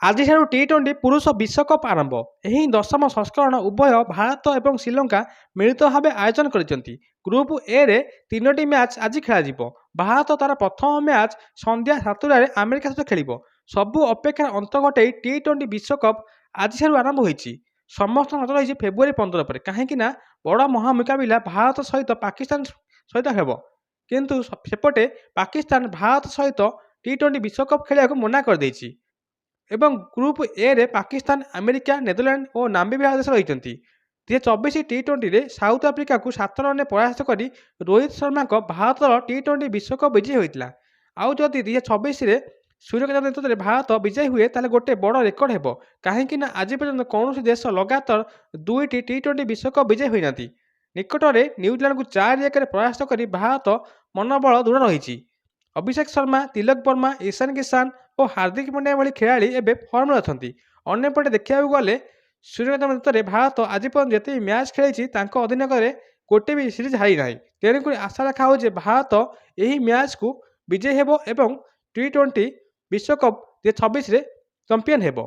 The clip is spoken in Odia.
ଆଜିଠାରୁ ଟି-20 ପୁରୁଷ ବିଶ୍ୱକପ୍ ଆରମ୍ଭ। ଏହି 10ମ ସଂସ୍କରଣ ଉଭୟ ଭାରତ ଏବଂ ଶ୍ରୀଲଙ୍କା ମିଳିତ ଭାବେ ଆୟୋଜନ କରିଛନ୍ତି। ଗ୍ରୁପ୍ ଏରେ 3ଟି ମ୍ୟାଚ୍ ଆଜି ଖେଳାଯିବ। ଭାରତ ତା'ର ପ୍ରଥମ ମ୍ୟାଚ୍ ସନ୍ଧ୍ୟା 7ଟାରେ ଆମେରିକା ସହିତ ଖେଳିବ। ସବୁ ଅପେକ୍ଷାର ଅନ୍ତ ଘଟାଇ ଟି-20 ବିଶ୍ୱକପ୍ ଆଜିଠାରୁ ଆରମ୍ଭ ହୋଇଛି। ସମସ୍ତ ନଜର ରହିଛି ଫେବୃଆରୀ 15 ପରେ, କାହିଁକି ନା ବଡ଼ ମହାମୁକାବିଲା ଭାରତ ସହିତ ପାକିସ୍ତାନ ସହିତ ହେବ। କିନ୍ତୁ ସେପଟେ ପାକିସ୍ତାନ ଭାରତ ସହିତ ଟି-20 ବିଶ୍ୱକପ୍ ଖେଳିବାକୁ ମନା କରିଦେଇଛି। ଏବଂ ଗ୍ରୁପ୍ ଏରେ ପାକିସ୍ତାନ, ଆମେରିକା, ନେଦରଲ୍ୟାଣ୍ଡ ଓ ନାମିବିଆ ଦେଶ ରହିଛନ୍ତି। 2024 ଟି-20ରେ ସାଉଥ ଆଫ୍ରିକାକୁ 7 ରନ୍ରେ ପରାସ୍ତ କରି ରୋହିତ ଶର୍ମାଙ୍କ ଭାରତ ଦଳ ଟି-20 ବିଶ୍ୱକପ୍ ବିଜୟୀ ହୋଇଥିଲା। ଆଉ ଯଦି 2026ରେ ସୂର୍ଯ୍ୟକାନ୍ତଙ୍କ ନେତୃତ୍ୱରେ ଭାରତ ବିଜୟୀ ହୁଏ ତାହେଲେ ଗୋଟେ ବଡ଼ ରେକର୍ଡ ହେବ, କାହିଁକି ନା ଆଜି ପର୍ଯ୍ୟନ୍ତ କୌଣସି ଦେଶ ଲଗାତାର 2ଟି ଟି-20 ବିଶ୍ୱକପ୍ ବିଜୟୀ ହୋଇନାହାନ୍ତି। ନିକଟରେ ନ୍ୟୁଜିଲାଣ୍ଡକୁ 4-1ରେ ପରାସ୍ତ କରି ଭାରତ ମନୋବଳ ଦୃଢ଼ ରହିଛି। ଅଭିଷେକ ଶର୍ମା, ତିଲକ ବର୍ମା, ଇଶାନ କିଶାନ ଓ ହାର୍ଦ୍ଦିକ ପାଣ୍ଡ୍ୟା ଭଳି ଖେଳାଳି ଏବେ ଫର୍ମରେ ଅଛନ୍ତି। ଅନ୍ୟପଟେ ଦେଖିବାକୁ ଗଲେ ସୂର୍ଯ୍ୟକାନ୍ତଙ୍କ ନେତୃତ୍ୱରେ ଭାରତ ଆଜି ପର୍ଯ୍ୟନ୍ତ ଯେତିକି ମ୍ୟାଚ୍ ଖେଳିଛି ତାଙ୍କ ଅଧିନାୟକରେ ଗୋଟେ ବି ସିରିଜ୍ ହାରିନାହିଁ। ତେଣୁକରି ଆଶା ରଖାଯାଉଛି ଯେ ଭାରତ ଏହି ମ୍ୟାଚ୍କୁ ବିଜୟୀ ହେବ ଏବଂ ଟି-20 ବିଶ୍ୱକପ୍ 2026ରେ ଚମ୍ପିଆନ୍ ହେବ।